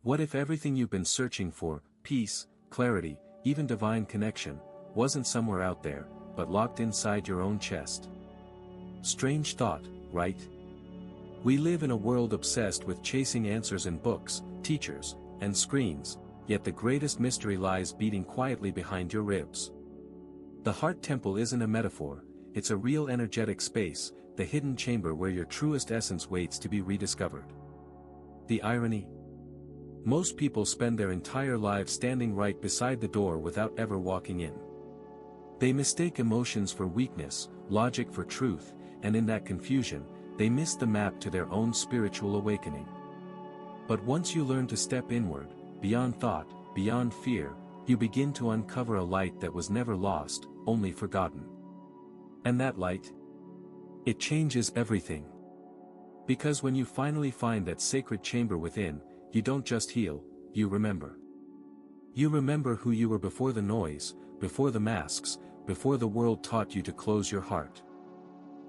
What if everything you've been searching for, peace, clarity, even divine connection, wasn't somewhere out there, but locked inside your own chest? Strange thought, right? We live in a world obsessed with chasing answers in books, teachers, and screens, yet the greatest mystery lies beating quietly behind your ribs. The heart temple isn't a metaphor, it's a real energetic space, the hidden chamber where your truest essence waits to be rediscovered. The irony? Most people spend their entire lives standing right beside the door without ever walking in. They mistake emotions for weakness, logic for truth, and in that confusion, they miss the map to their own spiritual awakening. But once you learn to step inward, beyond thought, beyond fear, you begin to uncover a light that was never lost, only forgotten. And that light? It changes everything. Because when you finally find that sacred chamber within, you don't just heal, you remember. You remember who you were before the noise, before the masks, before the world taught you to close your heart.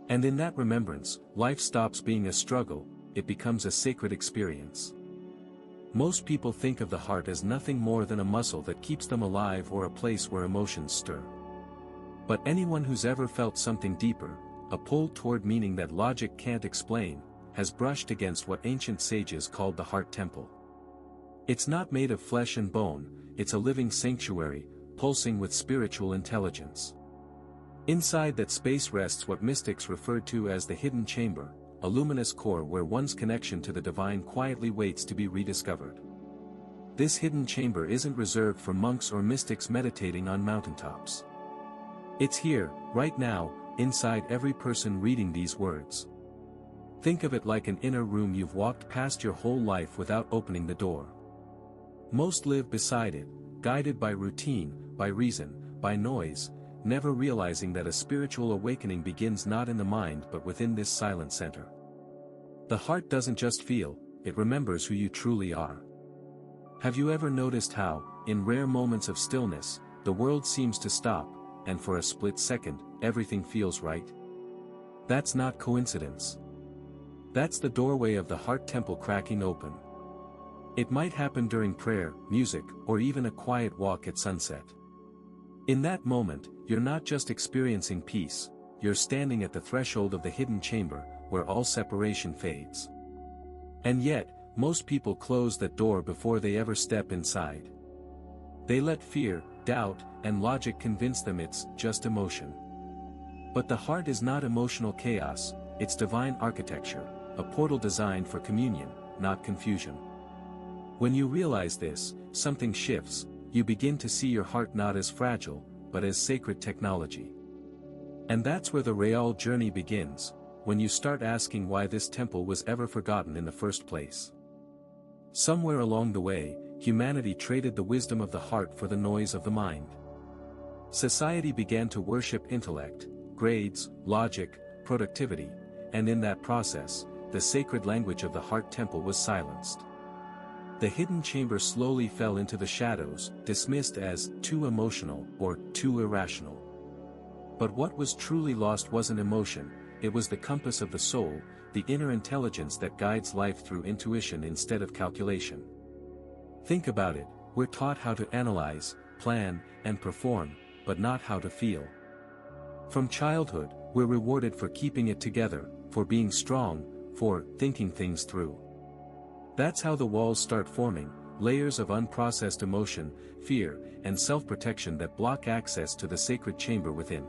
And in that remembrance, life stops being a struggle, it becomes a sacred experience. Most people think of the heart as nothing more than a muscle that keeps them alive or a place where emotions stir. But anyone who's ever felt something deeper, a pull toward meaning that logic can't explain, has brushed against what ancient sages called the heart temple. It's not made of flesh and bone, it's a living sanctuary, pulsing with spiritual intelligence. Inside that space rests what mystics referred to as the hidden chamber, a luminous core where one's connection to the divine quietly waits to be rediscovered. This hidden chamber isn't reserved for monks or mystics meditating on mountaintops. It's here, right now, inside every person reading these words. Think of it like an inner room you've walked past your whole life without opening the door. Most live beside it, guided by routine, by reason, by noise, never realizing that a spiritual awakening begins not in the mind but within this silent center. The heart doesn't just feel, it remembers who you truly are. Have you ever noticed how, in rare moments of stillness, the world seems to stop, and for a split second, everything feels right? That's not coincidence. That's the doorway of the heart temple cracking open. It might happen during prayer, music, or even a quiet walk at sunset. In that moment, you're not just experiencing peace, you're standing at the threshold of the hidden chamber, where all separation fades. And yet, most people close that door before they ever step inside. They let fear, doubt, and logic convince them it's just emotion. But the heart is not emotional chaos, it's divine architecture, a portal designed for communion, not confusion. When you realize this, something shifts, you begin to see your heart not as fragile, but as sacred technology. And that's where the real journey begins, when you start asking why this temple was ever forgotten in the first place. Somewhere along the way, humanity traded the wisdom of the heart for the noise of the mind. Society began to worship intellect, grades, logic, productivity, and in that process, the sacred language of the heart temple was silenced. The hidden chamber slowly fell into the shadows, dismissed as too emotional or too irrational. But what was truly lost wasn't emotion, it was the compass of the soul, the inner intelligence that guides life through intuition instead of calculation. Think about it, we're taught how to analyze, plan, and perform, but not how to feel. From childhood, we're rewarded for keeping it together, for being strong, for thinking things through. That's how the walls start forming, layers of unprocessed emotion, fear, and self-protection that block access to the sacred chamber within.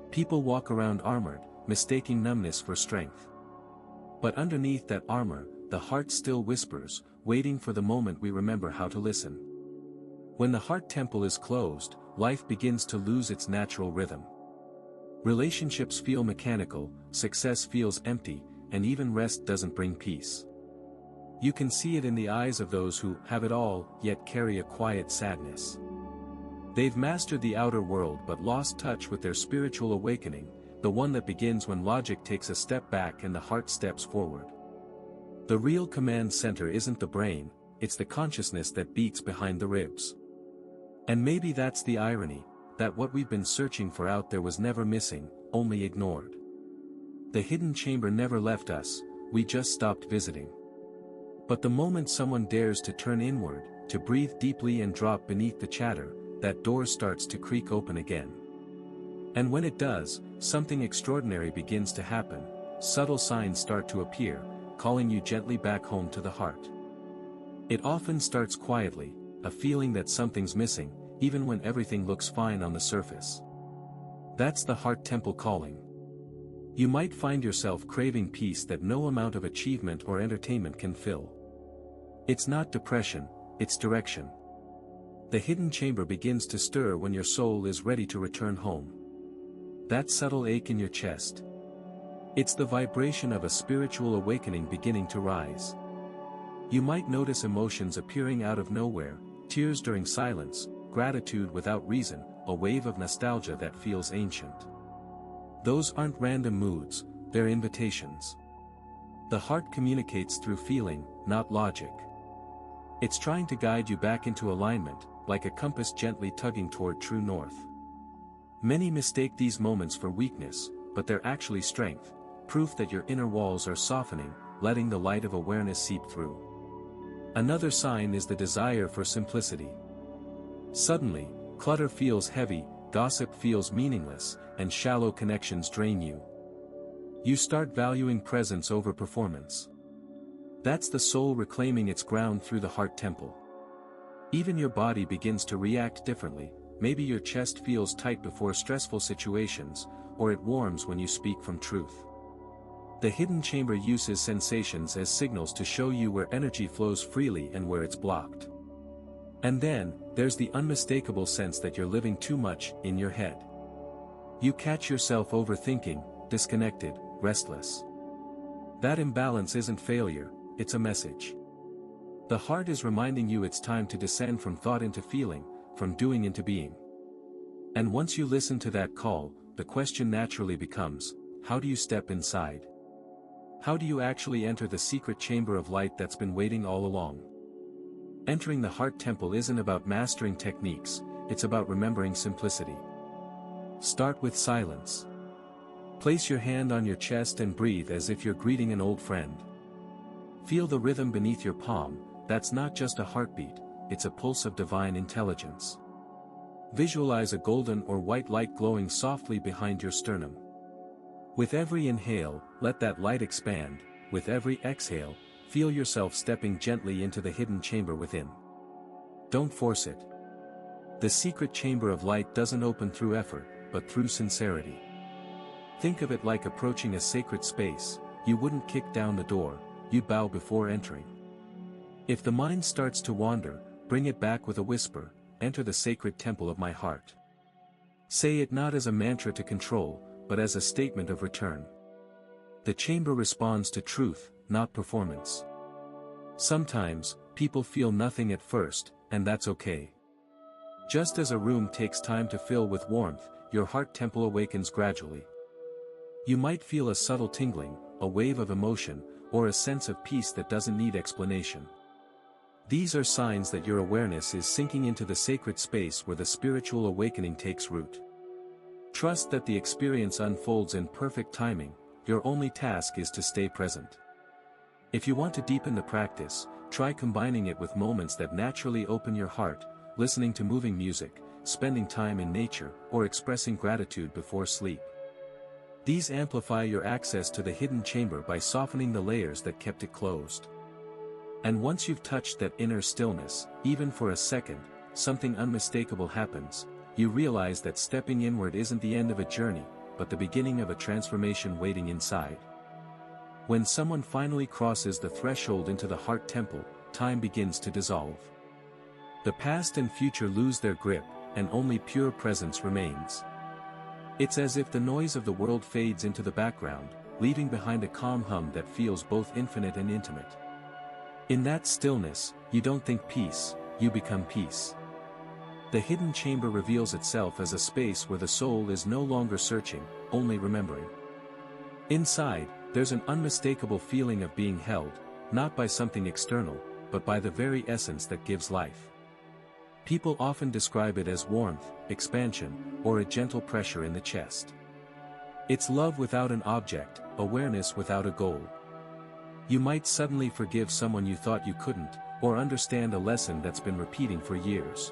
People walk around armored, mistaking numbness for strength. But underneath that armor, the heart still whispers, waiting for the moment we remember how to listen. When the heart temple is closed, life begins to lose its natural rhythm. Relationships feel mechanical, success feels empty, and even rest doesn't bring peace. You can see it in the eyes of those who have it all, yet carry a quiet sadness. They've mastered the outer world but lost touch with their spiritual awakening, the one that begins when logic takes a step back and the heart steps forward. The real command center isn't the brain, it's the consciousness that beats behind the ribs. And maybe that's the irony, that what we've been searching for out there was never missing, only ignored. The hidden chamber never left us, we just stopped visiting. But the moment someone dares to turn inward, to breathe deeply and drop beneath the chatter, that door starts to creak open again. And when it does, something extraordinary begins to happen. Subtle signs start to appear, calling you gently back home to the heart. It often starts quietly, a feeling that something's missing, even when everything looks fine on the surface. That's the heart temple calling. You might find yourself craving peace that no amount of achievement or entertainment can fill. It's not depression, it's direction. The hidden chamber begins to stir when your soul is ready to return home. That subtle ache in your chest. It's the vibration of a spiritual awakening beginning to rise. You might notice emotions appearing out of nowhere, tears during silence, gratitude without reason, a wave of nostalgia that feels ancient. Those aren't random moods, they're invitations. The heart communicates through feeling, not logic. It's trying to guide you back into alignment, like a compass gently tugging toward true north. Many mistake these moments for weakness, but they're actually strength, proof that your inner walls are softening, letting the light of awareness seep through. Another sign is the desire for simplicity. Suddenly, clutter feels heavy, gossip feels meaningless, and shallow connections drain you. You start valuing presence over performance. That's the soul reclaiming its ground through the heart temple. Even your body begins to react differently. Maybe your chest feels tight before stressful situations, or it warms when you speak from truth. The hidden chamber uses sensations as signals to show you where energy flows freely and where it's blocked. And then, there's the unmistakable sense that you're living too much in your head. You catch yourself overthinking, disconnected, restless. That imbalance isn't failure, it's a message. The heart is reminding you it's time to descend from thought into feeling, from doing into being. And once you listen to that call, the question naturally becomes, how do you step inside? How do you actually enter the secret chamber of light that's been waiting all along? Entering the heart temple isn't about mastering techniques, it's about remembering simplicity. Start with silence. Place your hand on your chest and breathe as if you're greeting an old friend. Feel the rhythm beneath your palm. That's not just a heartbeat, it's a pulse of divine intelligence. Visualize a golden or white light glowing softly behind your sternum. With every inhale, let that light expand. With every exhale, feel yourself stepping gently into the hidden chamber within. Don't force it. The secret chamber of light doesn't open through effort, but through sincerity. Think of it like approaching a sacred space. You wouldn't kick down the door, you'd bow before entering. If the mind starts to wander, bring it back with a whisper, enter the sacred temple of my heart. Say it not as a mantra to control, but as a statement of return. The chamber responds to truth, not performance. Sometimes, people feel nothing at first, and that's okay. Just as a room takes time to fill with warmth, your heart temple awakens gradually. You might feel a subtle tingling, a wave of emotion, or a sense of peace that doesn't need explanation. These are signs that your awareness is sinking into the sacred space where the spiritual awakening takes root. Trust that the experience unfolds in perfect timing. Your only task is to stay present. If you want to deepen the practice, try combining it with moments that naturally open your heart, listening to moving music, spending time in nature, or expressing gratitude before sleep. These amplify your access to the hidden chamber by softening the layers that kept it closed. And once you've touched that inner stillness, even for a second, something unmistakable happens. You realize that stepping inward isn't the end of a journey, but the beginning of a transformation waiting inside. When someone finally crosses the threshold into the heart temple, time begins to dissolve. The past and future lose their grip, and only pure presence remains. It's as if the noise of the world fades into the background, leaving behind a calm hum that feels both infinite and intimate. In that stillness, you don't think peace, you become peace. The hidden chamber reveals itself as a space where the soul is no longer searching, only remembering. Inside, there's an unmistakable feeling of being held, not by something external, but by the very essence that gives life. People often describe it as warmth, expansion, or a gentle pressure in the chest. It's love without an object, awareness without a goal. You might suddenly forgive someone you thought you couldn't, or understand a lesson that's been repeating for years.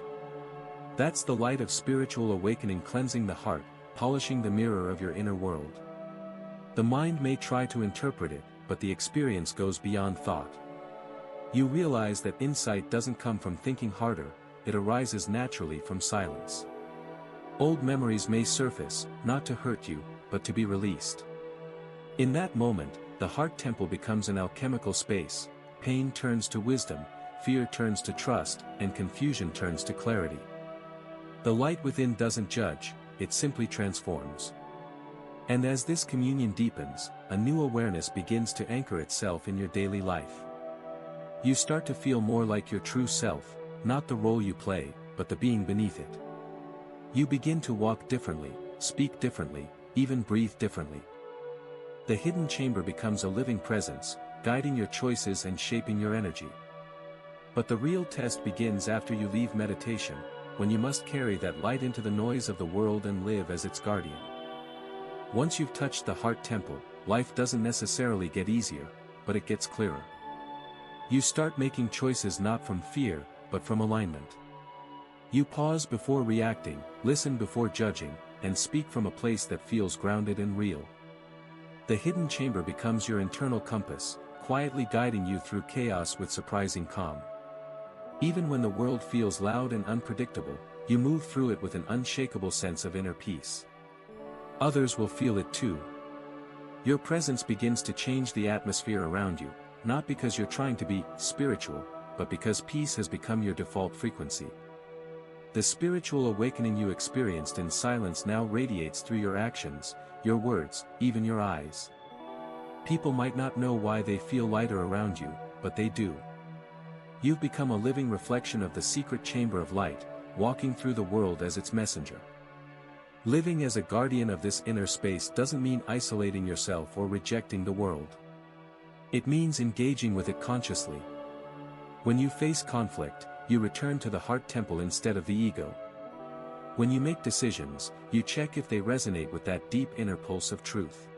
That's the light of spiritual awakening cleansing the heart, polishing the mirror of your inner world. The mind may try to interpret it, but the experience goes beyond thought. You realize that insight doesn't come from thinking harder, it arises naturally from silence. Old memories may surface, not to hurt you, but to be released. In that moment, the heart temple becomes an alchemical space. Pain turns to wisdom, fear turns to trust, and confusion turns to clarity. The light within doesn't judge, it simply transforms. And as this communion deepens, a new awareness begins to anchor itself in your daily life. You start to feel more like your true self, not the role you play, but the being beneath it. You begin to walk differently, speak differently, even breathe differently. The hidden chamber becomes a living presence, guiding your choices and shaping your energy. But the real test begins after you leave meditation, when you must carry that light into the noise of the world and live as its guardian. Once you've touched the heart temple, life doesn't necessarily get easier, but it gets clearer. You start making choices not from fear, but from alignment. You pause before reacting, listen before judging, and speak from a place that feels grounded and real. The hidden chamber becomes your internal compass, quietly guiding you through chaos with surprising calm. Even when the world feels loud and unpredictable, you move through it with an unshakable sense of inner peace. Others will feel it too. Your presence begins to change the atmosphere around you, not because you're trying to be spiritual, but because peace has become your default frequency. The spiritual awakening you experienced in silence now radiates through your actions, your words, even your eyes. People might not know why they feel lighter around you, but they do. You've become a living reflection of the secret chamber of light, walking through the world as its messenger. Living as a guardian of this inner space doesn't mean isolating yourself or rejecting the world. It means engaging with it consciously. When you face conflict, you return to the heart temple instead of the ego. When you make decisions, you check if they resonate with that deep inner pulse of truth.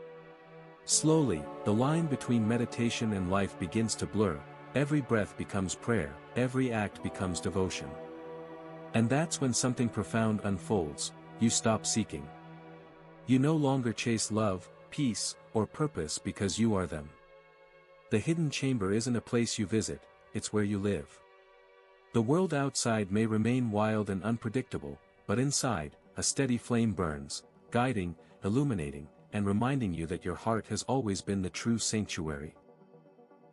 Slowly, the line between meditation and life begins to blur, every breath becomes prayer, every act becomes devotion. And that's when something profound unfolds, you stop seeking. You no longer chase love, peace, or purpose because you are them. The hidden chamber isn't a place you visit, it's where you live. The world outside may remain wild and unpredictable, but inside, a steady flame burns, guiding, illuminating, and reminding you that your heart has always been the true sanctuary.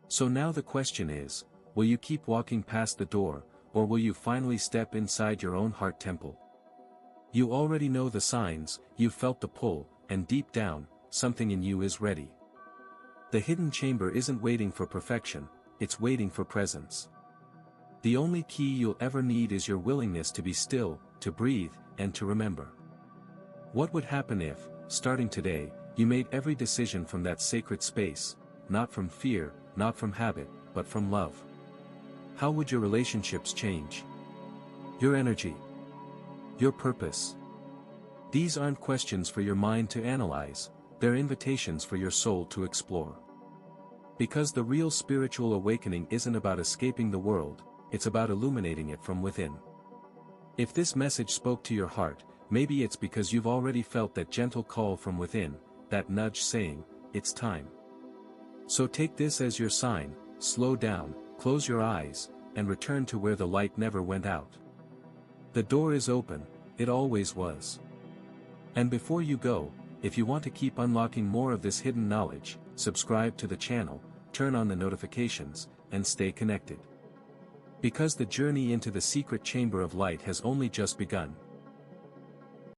So now the question is, will you keep walking past the door, or will you finally step inside your own heart temple? You already know the signs, you've felt the pull, and deep down, something in you is ready. The hidden chamber isn't waiting for perfection, it's waiting for presence. The only key you'll ever need is your willingness to be still, to breathe, and to remember. What would happen if, starting today, you made every decision from that sacred space, not from fear, not from habit, but from love? How would your relationships change? Your energy? Your purpose? These aren't questions for your mind to analyze, they're invitations for your soul to explore. Because the real spiritual awakening isn't about escaping the world, it's about illuminating it from within. If this message spoke to your heart, maybe it's because you've already felt that gentle call from within, that nudge saying, it's time. So take this as your sign, slow down, close your eyes, and return to where the light never went out. The door is open, it always was. And before you go, if you want to keep unlocking more of this hidden knowledge, subscribe to the channel, turn on the notifications, and stay connected. Because the journey into the secret chamber of light has only just begun.